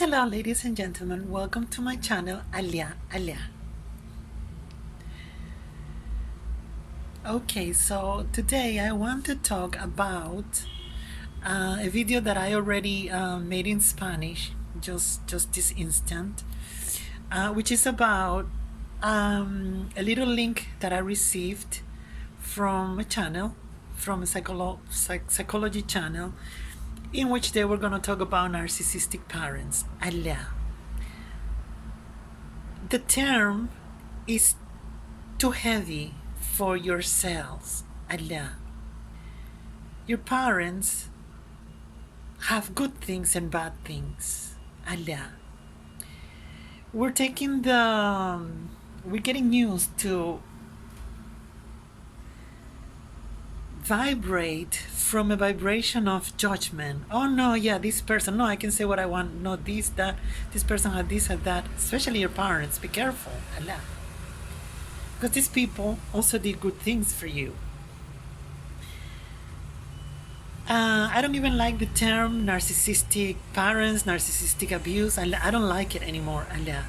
Hello ladies and gentlemen, welcome to my channel Alia. Okay, so today I want to talk about a video that I already made in Spanish just this instant, which is about a little link that I received from a channel, from a psychology channel, in which they were going to talk about narcissistic parents. Alia. The term is too heavy for your cells. Allah. Your parents have good things and bad things. Allah. We're getting used to vibrate from a vibration of judgment. Oh no, yeah, this person, no, I can say what I want, no, this person had this, had that, especially your parents. Be careful, Allah. Because these people also did good things for you. I don't even like the term narcissistic parents, narcissistic abuse. I don't like it anymore, Allah.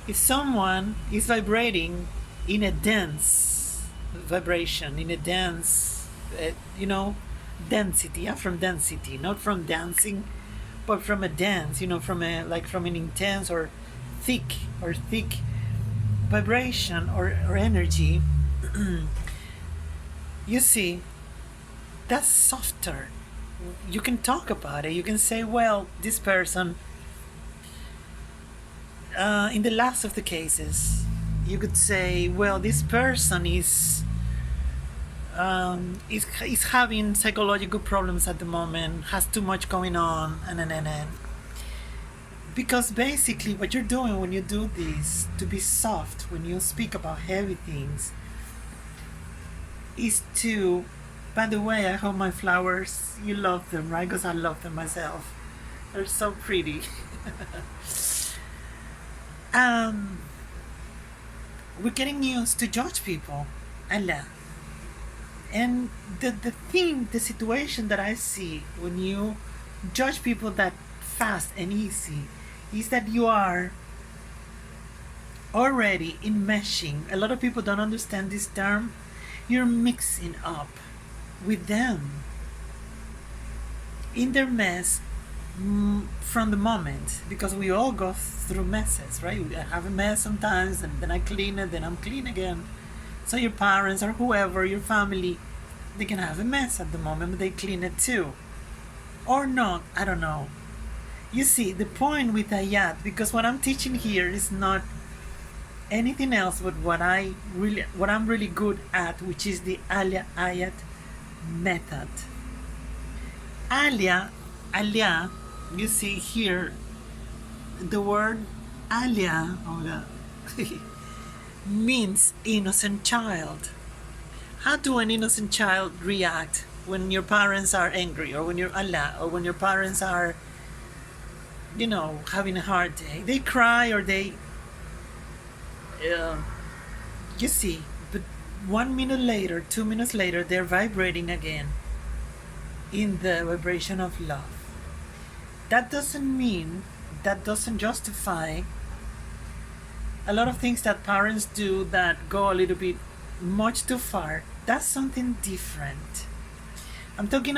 If someone is vibrating in a dense vibration, in a dense, density, from density, not from dancing, but from a dance, from an intense or thick vibration or energy, you see, that's softer. You can talk about it. You can say, well, this person, in the last of the cases, you could say, well, this person is having psychological problems at the moment, has too much going on, and. Because basically what you're doing when you do this, to be soft, when you speak about heavy things, is to, by the way, I hope my flowers, you love them, right? Because I love them myself. They're so pretty. We're getting used to judge people. Allah. And the situation that I see when you judge people that fast and easy is that you are already enmeshing. A lot of people don't understand this term. You're mixing up with them in their mess from the moment, because we all go through messes, right? I have a mess sometimes, and then I clean it, then I'm clean again. So your parents or whoever, your family, they can have a mess at the moment, but they clean it too. Or not, I don't know. You see, the point with ayat, because what I'm teaching here is not anything else but what I'm really good at, which is the alia ayat method. Alia, you see here, the word alia means innocent child. How do an innocent child react when your parents are angry, or when you're Allah, or when your parents are having a hard day? They cry, or they you see, but 1 minute later, 2 minutes later, they're vibrating again in the vibration of love. That doesn't justify a lot of things that parents do that go a little bit much too far. That's something different. I'm talking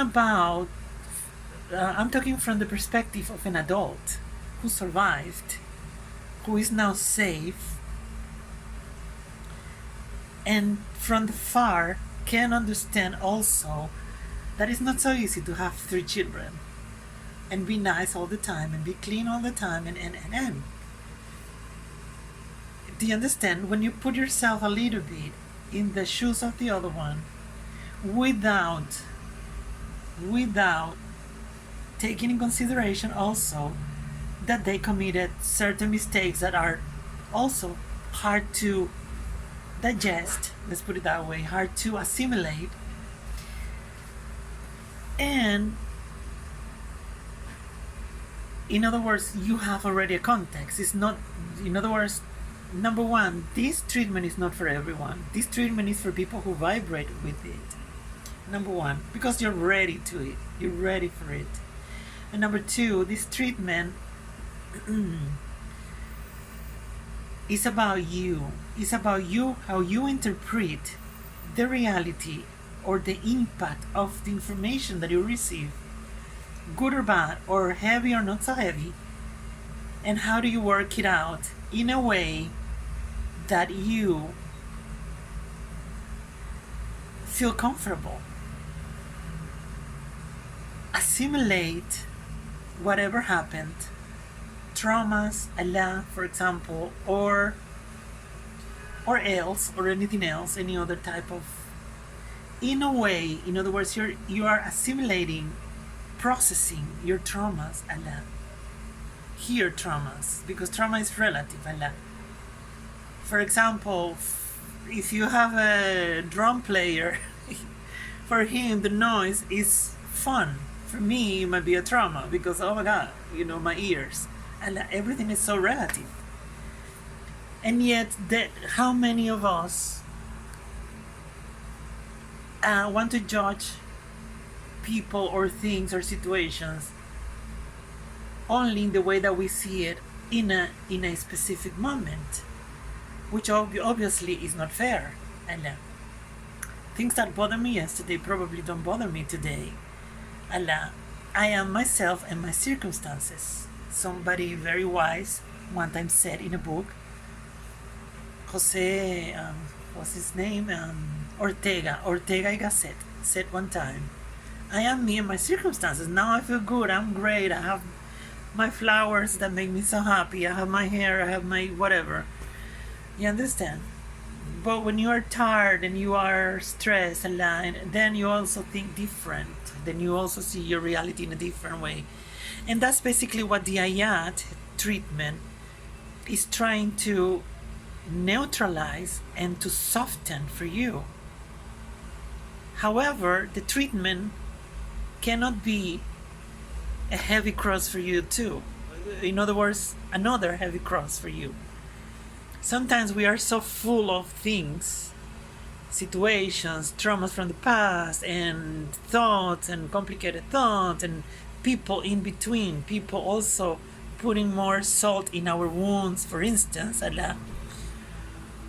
from the perspective of an adult who survived, who is now safe, and from the far can understand also that it's not so easy to have 3 children and be nice all the time and be clean all the time and. Do you understand? When you put yourself a little bit in the shoes of the other one, without taking in consideration also that they committed certain mistakes that are also hard to digest, let's put it that way, hard to assimilate. And in other words, you have already a context. It's not, in other words, number one, this treatment is not for everyone. This treatment is for people who vibrate with it. Number one, because you're ready to it. You're ready for it. And number two, this treatment It's about you. It's about you, how you interpret the reality or the impact of the information that you receive, good or bad, or heavy or not so heavy, and how do you work it out in a way that you feel comfortable. Assimilate whatever happened, traumas, Allah, for example, or else, or anything else, any other type of, in a way, in other words, you are assimilating, processing your traumas, Allah. Here traumas, because trauma is relative, Allah. For example, if you have a drum player, for him the noise is fun. For me, it might be a trauma because, oh my God, my ears. And everything is so relative. And yet, how many of us want to judge people or things or situations only in the way that we see it in a specific moment, which obviously is not fair. And things that bother me yesterday probably don't bother me today. Allah, I am myself and my circumstances. Somebody very wise one time said in a book, Jose, what's his name? Ortega y Gasset said one time, I am me and my circumstances. Now I feel good, I'm great, I have my flowers that make me so happy, I have my hair, I have my whatever. You understand? But when you are tired and you are stressed, then you also think different. Then you also see your reality in a different way. And that's basically what the ayat treatment is trying to neutralize and to soften for you. However, the treatment cannot be a heavy cross for you too. In other words, another heavy cross for you. Sometimes we are so full of things, situations, traumas from the past, and thoughts, and complicated thoughts, and people in between, people also putting more salt in our wounds, for instance, Allah,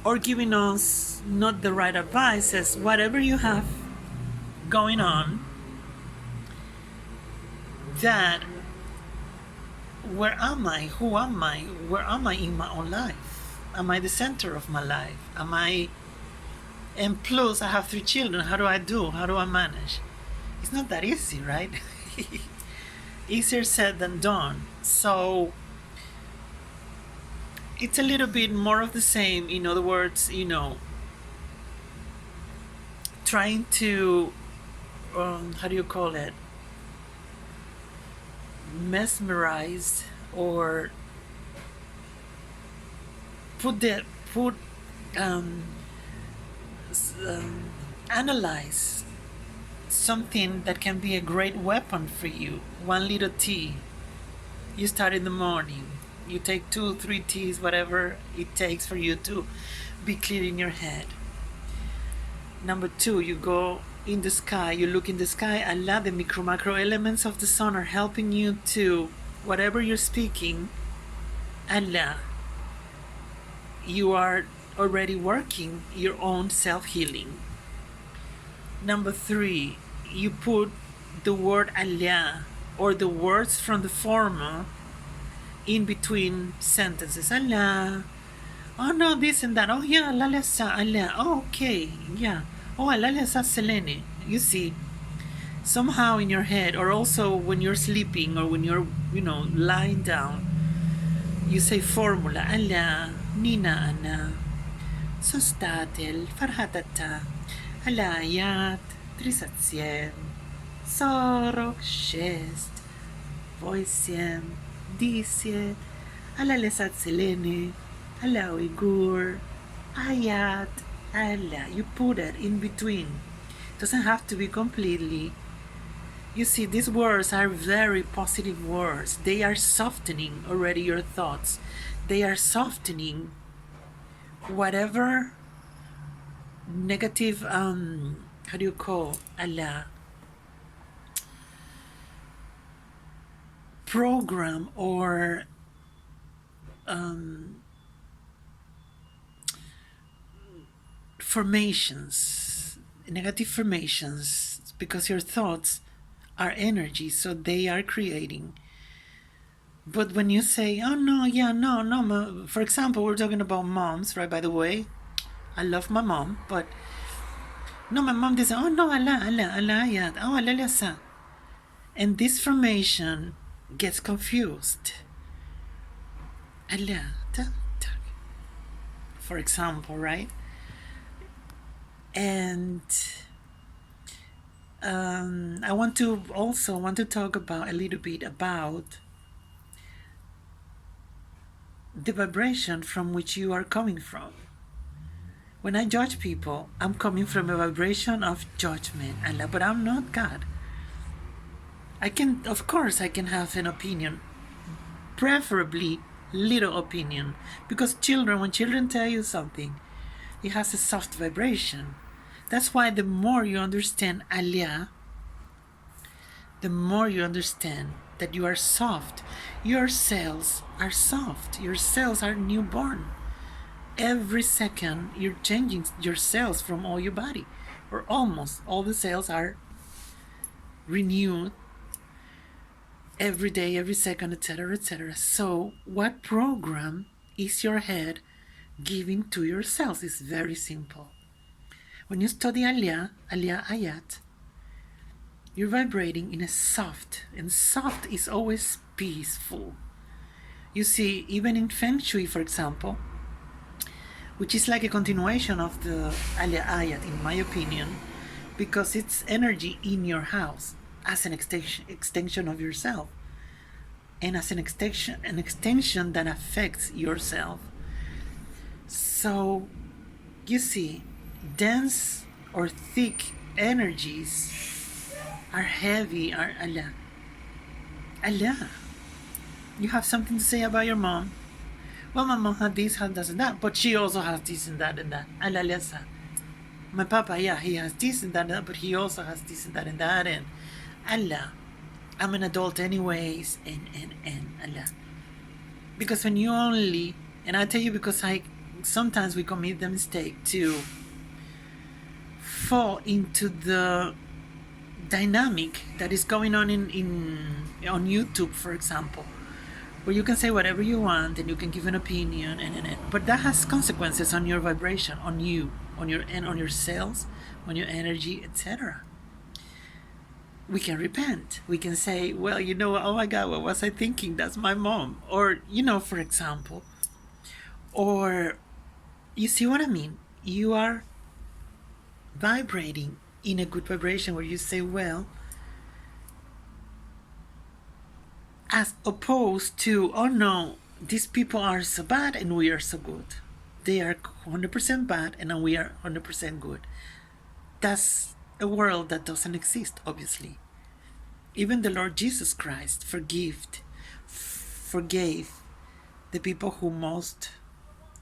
or giving us not the right advices, whatever you have going on, that where am I? Who am I? Where am I in my own life? Am I the center of my life? And plus I have 3 children. How do I do? How do I manage? It's not that easy, right? Easier said than done. So it's a little bit more of the same. In other words, trying to, how do you call it? Mesmerized or analyze something that can be a great weapon for you. 1 little tea. You start in the morning. You take 2, 3 teas, whatever it takes for you to be clear in your head. Number 2, you go in the sky, you look in the sky, Allah, the macro elements of the sun are helping you to, whatever you're speaking, Allah, you are already working your own self-healing. Number 3, you put the word Allah or the words from the former in between sentences. Allah, oh no, this and that, oh yeah, Allah, Allah, oh okay, yeah, oh Allah, Selene. You see, somehow in your head, or also when you're sleeping or when you're, lying down, you say formula, Allah, Nina Ana, Sostatel, Farhatata, Alayat, Trisatsiem, Sorok, Shest, Voisiem, Disien, Alalesat Selene, Allah Uyghur, Ayat, Allah. You put it in between. Doesn't have to be completely. You see, these words are very positive words. They are softening already your thoughts. They are softening whatever negative, how do you call, Allah, program or formations, negative formations, because your thoughts are energy, so they are creating. But when you say, oh no, yeah, no, no, for example, we're talking about moms, right? By the way, I love my mom, but no, my mom doesn't, oh no, Allah, yeah, oh, Allah, sa. And this formation gets confused. Allah, for example, right? And I want to talk about a little bit about the vibration from which you are coming from. When I judge people, I'm coming from a vibration of judgment, Allah, but I'm not God. Of course, I can have an opinion, preferably little opinion, because when children tell you something, it has a soft vibration. That's why the more you understand Allah, the more you understand that you are soft. Your cells are soft. Your cells are newborn. Every second, you're changing your cells from all your body, or almost all the cells are renewed every day, every second, etc., etc. So, what program is your head giving to your cells? It's very simple. When you study Aliyah Ayat, you're vibrating in a soft, and soft is always peaceful. You see, even in Feng Shui, for example, which is like a continuation of the Aliyah Ayat, in my opinion, because it's energy in your house as an extension of yourself, and as an extension that affects yourself. So, you see, dense or thick energies are heavy, are Allah. Allah. You have something to say about your mom? Well, my mom had this, had this and that, but she also has this and that and that. Allah lesa. My papa, yeah, he has this and that, but he also has this and that and that. And Allah, I'm an adult anyways, and Allah. Because when you only, and I tell you because sometimes we commit the mistake to fall into the dynamic that is going on on YouTube, for example, where you can say whatever you want and you can give an opinion, but that has consequences on your vibration, on you, on your cells, on your energy, etc. We can repent. We can say, well, oh my God, what was I thinking? That's my mom. Or, for example, or you see what I mean? You are vibrating in a good vibration where you say, well, as opposed to, oh no, these people are so bad and we are so good. They are 100% bad and we are 100% good. That's a world that doesn't exist, obviously. Even the Lord Jesus Christ forgave the people who most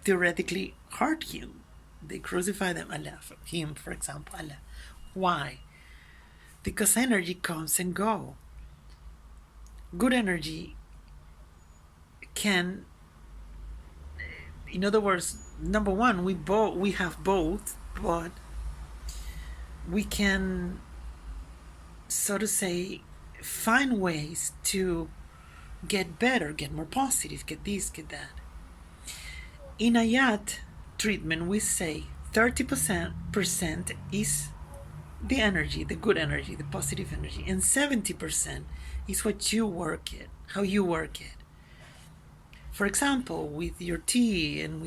theoretically hurt him. They crucified them, Allah, for him, for example, Allah. Why? Because energy comes and goes. Good energy can, in other words, number one, we have both, but we can, so to say, find ways to get better, get more positive, get this, get that. In Ayat treatment, we say 30% is the energy, the good energy, the positive energy, and 70% is what you work it, how you work it. For example, with your tea and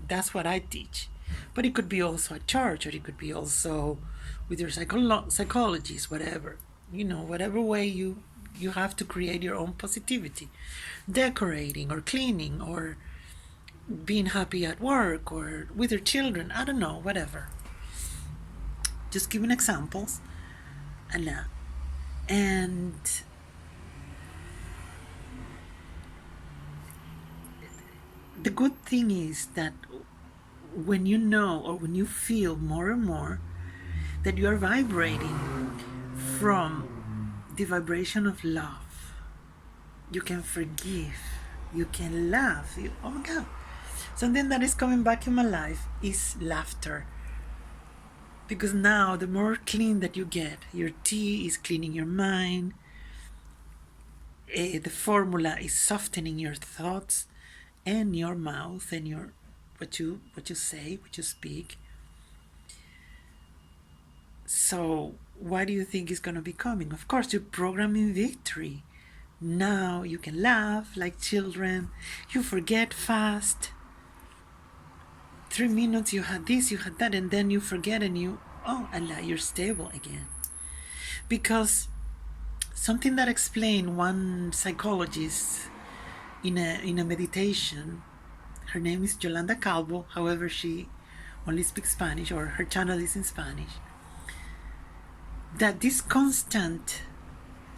that's what I teach. But it could be also at church, or it could be also with your psychologists, whatever. Whatever way you have to create your own positivity. Decorating or cleaning or being happy at work or with your children, I don't know, whatever. Just giving examples. Allah. And the good thing is that when you know, or when you feel more and more that you are vibrating from the vibration of love, you can forgive, You can laugh. Oh my God. Something that is coming back in my life is laughter. Because now, the more clean that you get, your tea is cleaning your mind. The formula is softening your thoughts and your mouth and your what you say, what you speak. So what do you think is going to be coming? Of course, you're programming victory. Now you can laugh like children. You forget fast. 3 minutes you had this, you had that, and then you forget and Allah, you're stable again. Because something that explained one psychologist in a meditation, her name is Yolanda Calvo, however she only speaks Spanish, or her channel is in Spanish, that this constant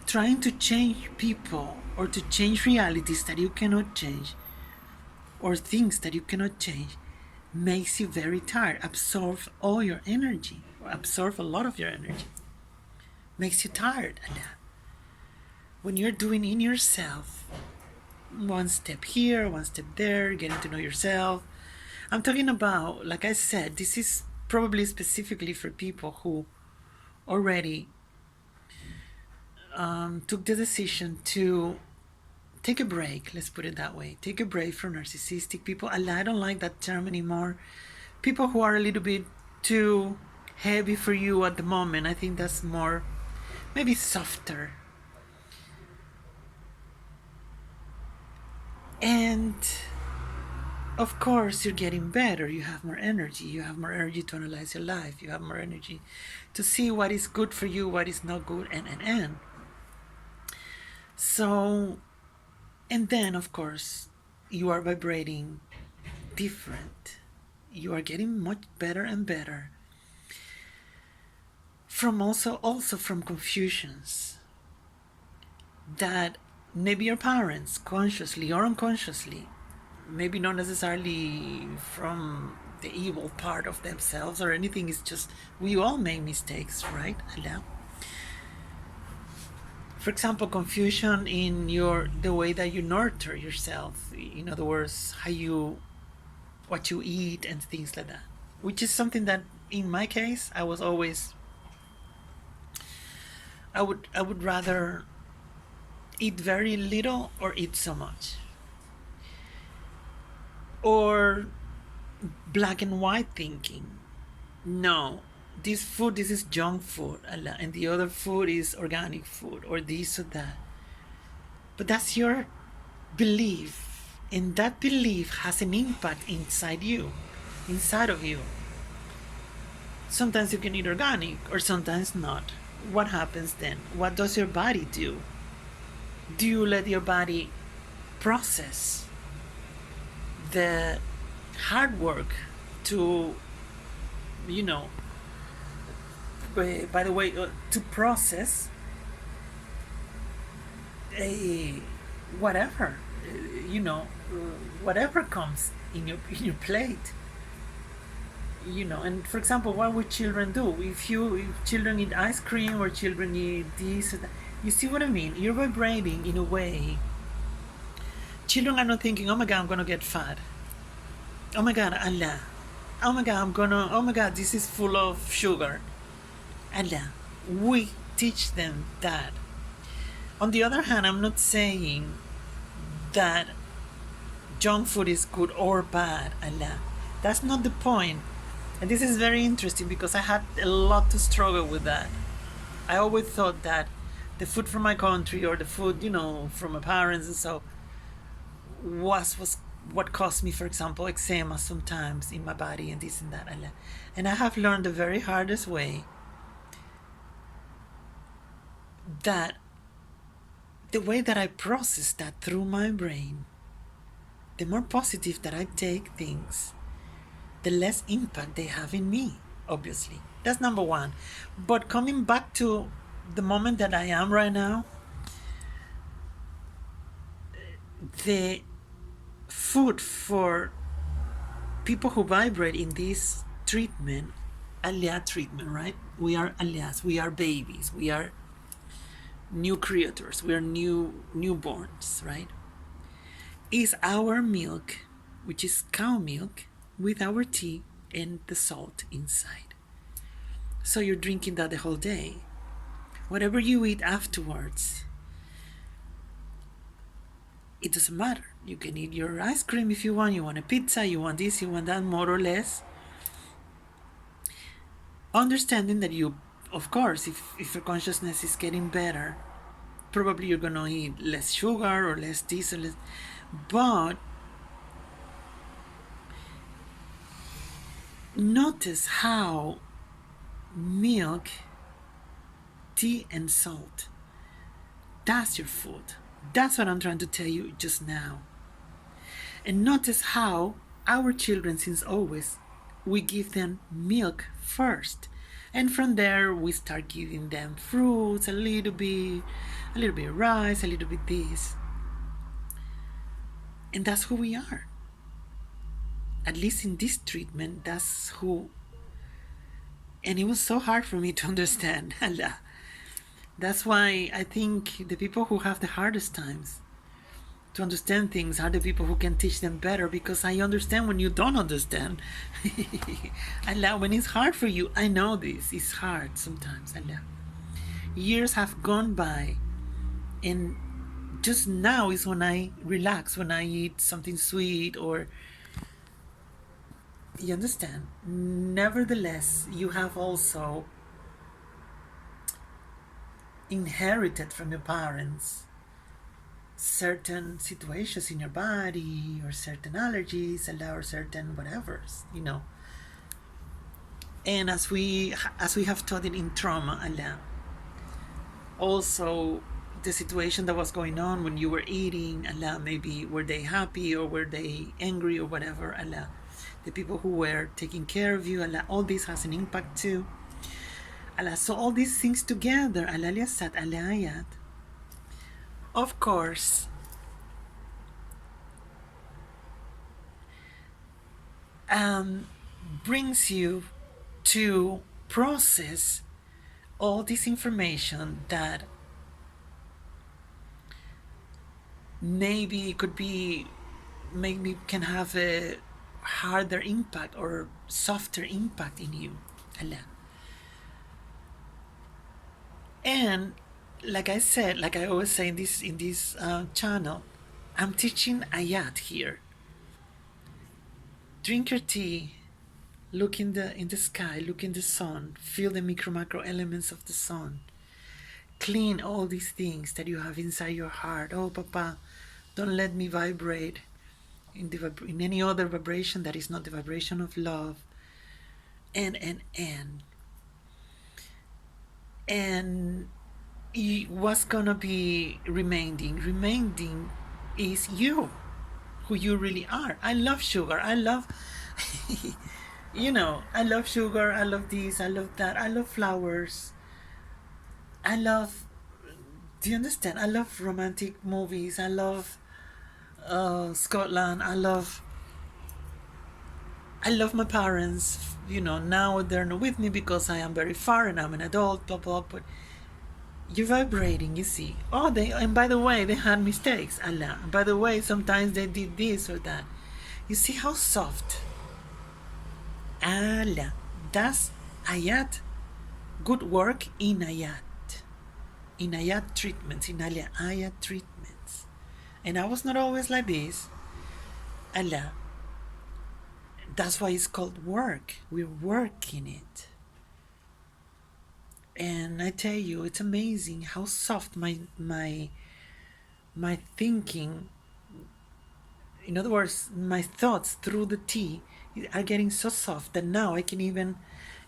trying to change people or to change realities that you cannot change or things that you cannot change makes you very tired, absorb all your energy, or absorb a lot of your energy, makes you tired. And when you're doing in yourself, one step here, one step there, getting to know yourself. I'm talking about, like I said, this is probably specifically for people who already took the decision to take a break, let's put it that way. Take a break from narcissistic people. I don't like that term anymore. People who are a little bit too heavy for you at the moment. I think that's more, maybe softer. And of course, you're getting better. You have more energy. You have more energy to analyze your life. You have more energy to see what is good for you, what is not good, and. So, and then, of course, you are vibrating different. You are getting much better and better. From also from confusions that maybe your parents, consciously or unconsciously, maybe not necessarily from the evil part of themselves or anything, it's just we all make mistakes, right? Allah. For example, confusion in the way that you nurture yourself. In other words, what you eat and things like that. Which is something that, in my case, I was always. I would rather eat very little or eat so much. Or black and white thinking. No, this is junk food, and the other food is organic food, or this or that. But that's your belief, and that belief has an impact inside of you. Sometimes you can eat organic, or sometimes not. What happens then? What does your body do? Do you let your body process the hard work to, by the way, to process whatever, whatever comes in your plate? And for example, what would children do if children eat ice cream or children eat this or that? You see what I mean? You're vibrating in a way. Children are not thinking, oh my God, I'm gonna get fat. Oh my God, Allah. Oh my God, oh my God, this is full of sugar. Allah. We teach them that. On the other hand, I'm not saying that junk food is good or bad, Allah. That's not the point. And this is very interesting because I had a lot to struggle with that. I always thought that the food from my country or the food, from my parents and so was what caused me, for example, eczema sometimes in my body and this and that. And I have learned the very hardest way that the way that I process that through my brain, the more positive that I take things, the less impact they have in me, obviously. That's number one. But coming back to the moment that I am right now, the food for people who vibrate in this treatment, Aliyah treatment, right? We are Aliyahs, we are babies, we are new creators, we are newborns, right? is our milk, which is cow milk, with our tea and the salt inside. So you're drinking that the whole day. Whatever you eat afterwards, it doesn't matter. You can eat your ice cream if you want a pizza, you want this, you want that, more or less. Understanding that you, of course, if your consciousness is getting better, probably you're going to eat less sugar or less this or less. But notice how milk, tea, and salt, that's your food. That's what I'm trying to tell you just now. And notice how our children, since always, we give them milk first. And from there, we start giving them fruits, a little bit of rice, a little bit this. And that's who we are. At least in this treatment, that's who. And it was so hard for me to understand. That's why I think the people who have the hardest times to understand things are the people who can teach them better, because I understand when you don't understand. When it's hard for you, I know this. It's hard sometimes. Years have gone by, and just now is when I relax, when I eat something sweet, or you understand. Nevertheless, you have also inherited from your parents certain situations in your body, or certain allergies, or certain whatevers, And as we have studied in trauma, also the situation that was going on when you were eating, maybe were they happy or were they angry or whatever, the people who were taking care of you, all this has an impact too. So all these things together, of course, brings you to process all this information that maybe can have a harder impact or softer impact in you. And like I said, like I always say in this channel, I'm teaching ayat here. Drink your tea, look in the sky, look in the sun, feel the micro macro elements of the sun. Clean all these things that you have inside your heart. Oh, Papa, don't let me vibrate in any other vibration that is not the vibration of love. And what's gonna be remaining is you, who you really are. I love sugar. I love I love sugar. I love this. I love that. I love flowers. I love, do you understand? I love romantic movies. I love Scotland. I love my parents. Now they're not with me because I am very far and I'm an adult, blah, blah, but you're vibrating, you see. And by the way, they had mistakes, By the way, sometimes they did this or that. You see how soft. That's ayat. Good work in ayat. In ayat treatments, in ayat treatments. And I was not always like this. That's why it's called work. We're working it. And I tell you, it's amazing how soft my thinking, in other words, my thoughts through the tea are getting so soft that now I can even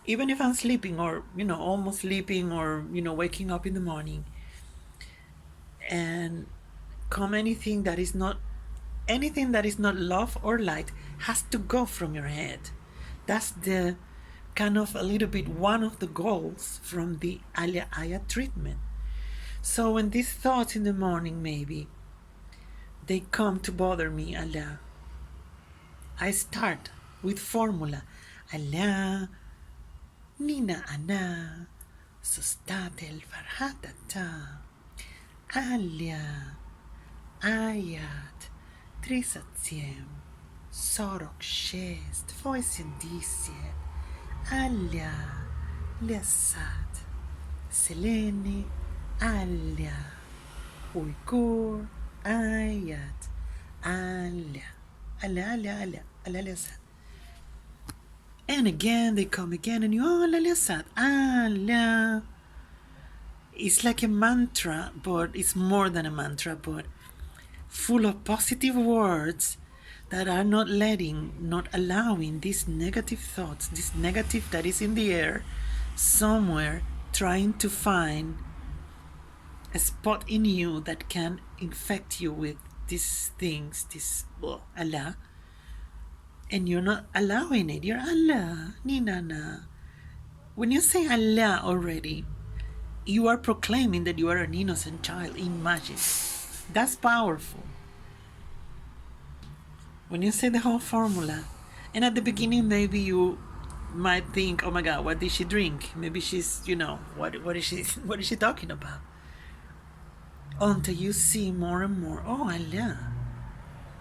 if I'm sleeping or, almost sleeping or, waking up in the morning, and come anything that is not love or light has to go from your head. That's the kind of a little bit one of the goals from the Ayat treatment. So when these thoughts in the morning, maybe they come to bother me, I start with formula. Nina ana sustate el farhatata. Ayat Trisatiem, Sorok Shest, Voisindisie, Alia, Lesat, Selene, Alia, Uygur, Ayat, Alia, Alia, Alia, Alia, Alia, Lesat. And again, they come again, and you, oh, Alia, Lesat, Alia. It's like a mantra, but it's more than a mantra, but full of positive words that are not allowing these negative thoughts, this negative that is in the air somewhere, trying to find a spot in you that can infect you with these things, this Allah, and you're not allowing it. You're Allah, Ninana. When you say Allah already, you are proclaiming that you are an innocent child. Imagine. That's powerful. When you say the whole formula, and at the beginning maybe you might think, oh my God, what did she drink? Maybe she's, what is she what is she talking about? Until you see more and more, oh Allah,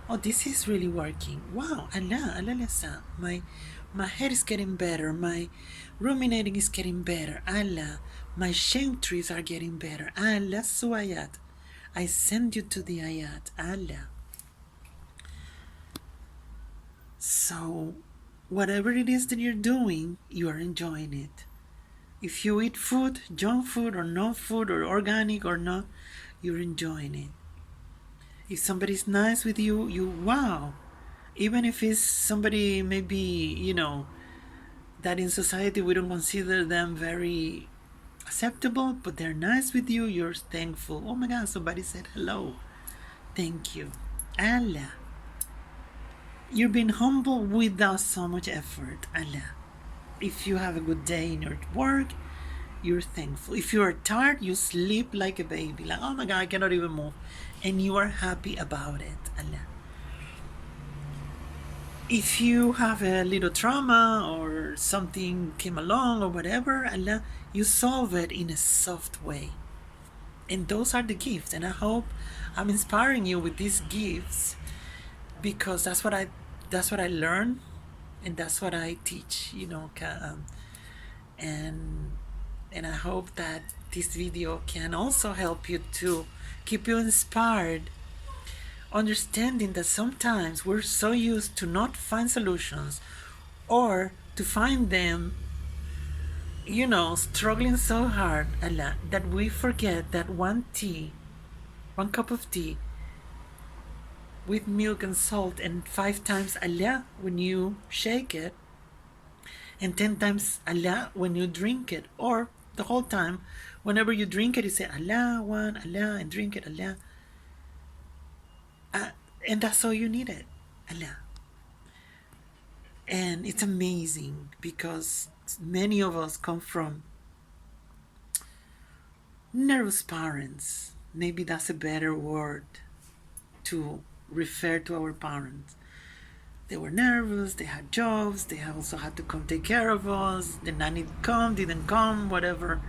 oh, this is really working. Wow, Allah, Allah Lesa, my head is getting better, my ruminating is getting better. Allah, my shame trees are getting better. Allah Suayat, I send you to the ayat. Allah. So, whatever it is that you're doing, you are enjoying it. If you eat food, junk food or no food or organic or not, you're enjoying it. If somebody's nice with you, wow. Even if it's somebody maybe, that in society we don't consider them very acceptable, but they're nice with you, you're thankful. Oh my God, somebody said hello. Thank you. Allah. You're being humble without so much effort, Allah. If you have a good day in your work, you're thankful. If you're tired, you sleep like a baby. Like, oh my God, I cannot even move. And you are happy about it, Allah. If you have a little trauma or something came along or whatever, Allah, you solve it in a soft way. And those are the gifts. And I hope I'm inspiring you with these gifts, because that's what I learn, and that's what I teach, and I hope that this video can also help you to keep you inspired, understanding that sometimes we're so used to not find solutions or to find them, struggling so hard, Allah, that we forget that one cup of tea with milk and salt, and 5 times Allah when you shake it, and 10 times Allah when you drink it, or the whole time, whenever you drink it, you say Allah one, Allah, and drink it, Allah. And that's all you needed, Allah. And it's amazing because many of us come from nervous parents. Maybe that's a better word to refer to our parents. They were nervous, they had jobs, they also had to come take care of us, the nanny didn't come, whatever.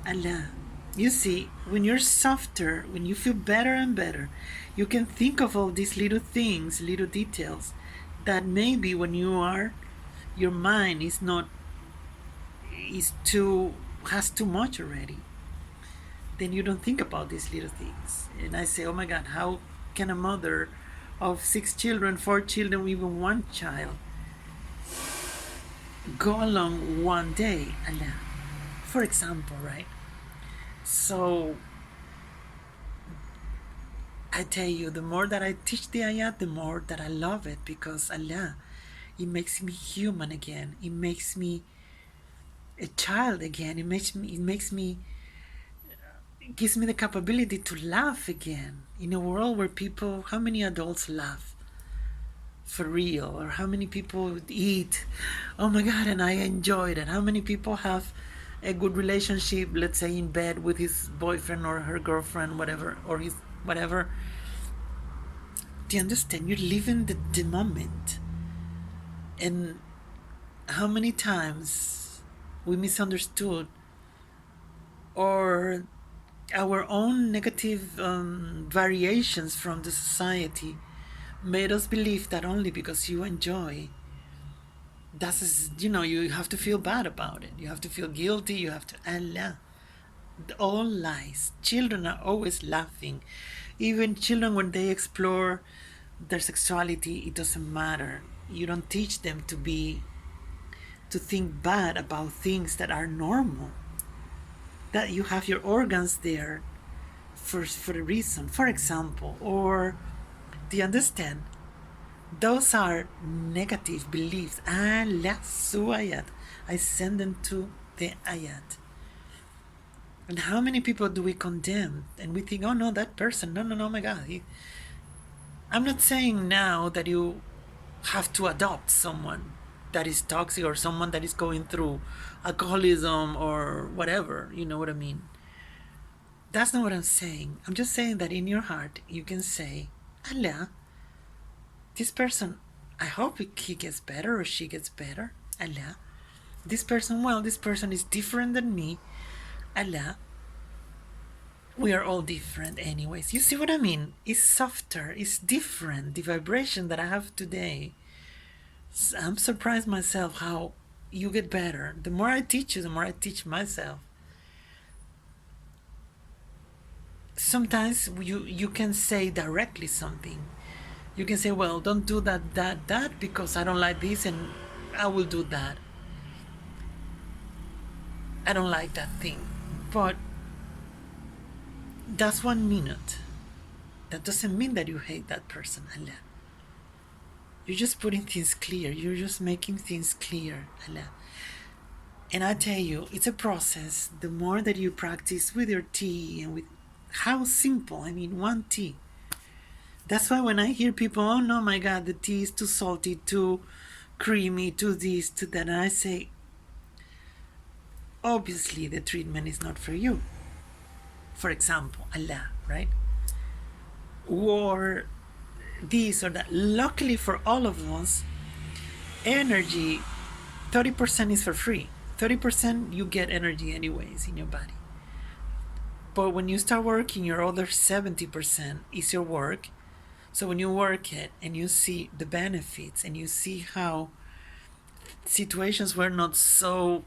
Allah, you see, when you're softer, when you feel better and better, you can think of all these little things, little details, that maybe when your mind has too much already, then you don't think about these little things. And I say, oh my God, how can a mother of 6 children, 4 children, even 1 child go along one day, Allah, for example, right? So I tell you, the more that I teach the ayat, the more that I love it, because Allah, it makes me human again. It makes me a child again. It gives me the capability to laugh again in a world where how many adults laugh for real, or how many people eat, oh my God, and I enjoyed it. How many people have a good relationship, let's say in bed with his boyfriend or her girlfriend, whatever, or his whatever. Do you understand? You're living the moment. And how many times we misunderstood, or our own negative variations from the society made us believe that only because you enjoy, that's, you have to feel bad about it. You have to feel guilty. You have to, Allah. All lies. Children are always laughing. Even children, when they explore their sexuality, it doesn't matter. You don't teach them to think bad about things that are normal. That you have your organs there for a reason. For example, or do you understand? Those are negative beliefs. Allah su ayat. I send them to the ayat. And how many people do we condemn? And we think, oh no, that person, no, no, no, my God. I'm not saying now that you have to adopt someone that is toxic or someone that is going through alcoholism or whatever. You know what I mean? That's not what I'm saying. I'm just saying that in your heart, you can say, Allah, this person, I hope he gets better or she gets better. Allah, this person is different than me. Allah, we are all different anyways. You see what I mean? It's softer, it's different. The vibration that I have today, I'm surprised myself how you get better. The more I teach you, the more I teach myself. Sometimes you can say directly something. You can say, well, don't do that because I don't like this and I will do that. I don't like that thing. But that's 1 minute. That doesn't mean that you hate that person, Allah. You're just putting things clear. You're just making things clear, Allah. And I tell you, it's a process. The more that you practice with your tea and with how simple, I mean, 1 tea. That's why when I hear people, oh no, my God, the tea is too salty, too creamy, too this, too that, and I say, obviously the treatment is not for you. For example, Allah, right? Or this or that. Luckily for all of us, energy, 30% is for free. 30% you get energy anyways in your body. But when you start working, your other 70% is your work. So when you work it and you see the benefits and you see how situations were not so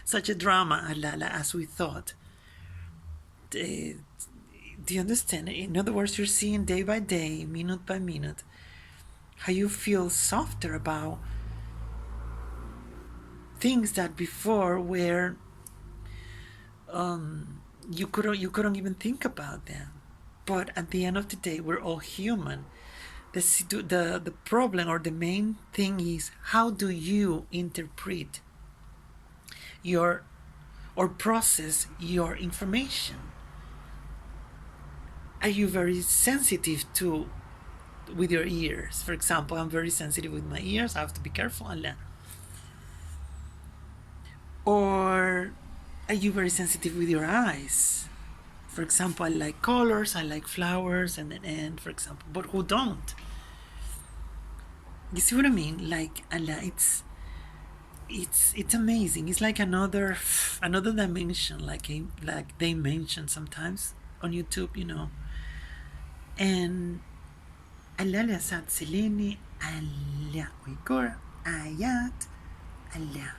such a drama as we thought, do you understand? In other words, you're seeing day by day, minute by minute, how you feel softer about things that before were you couldn't even think about them. But at the end of the day, we're all human. The problem or the main thing is, how do you interpret your or process your information? Are you very sensitive with your ears? For example, I'm very sensitive with my ears. I have to be careful and learn. Or are you very sensitive with your eyes? For example, I like colors, I like flowers, and for example, but who don't? You see what I mean? Like Allah, it's amazing. It's like another dimension, like they mention sometimes on YouTube, And Allah Sat Seleni, Allah Uyghur, Ayat, Allah.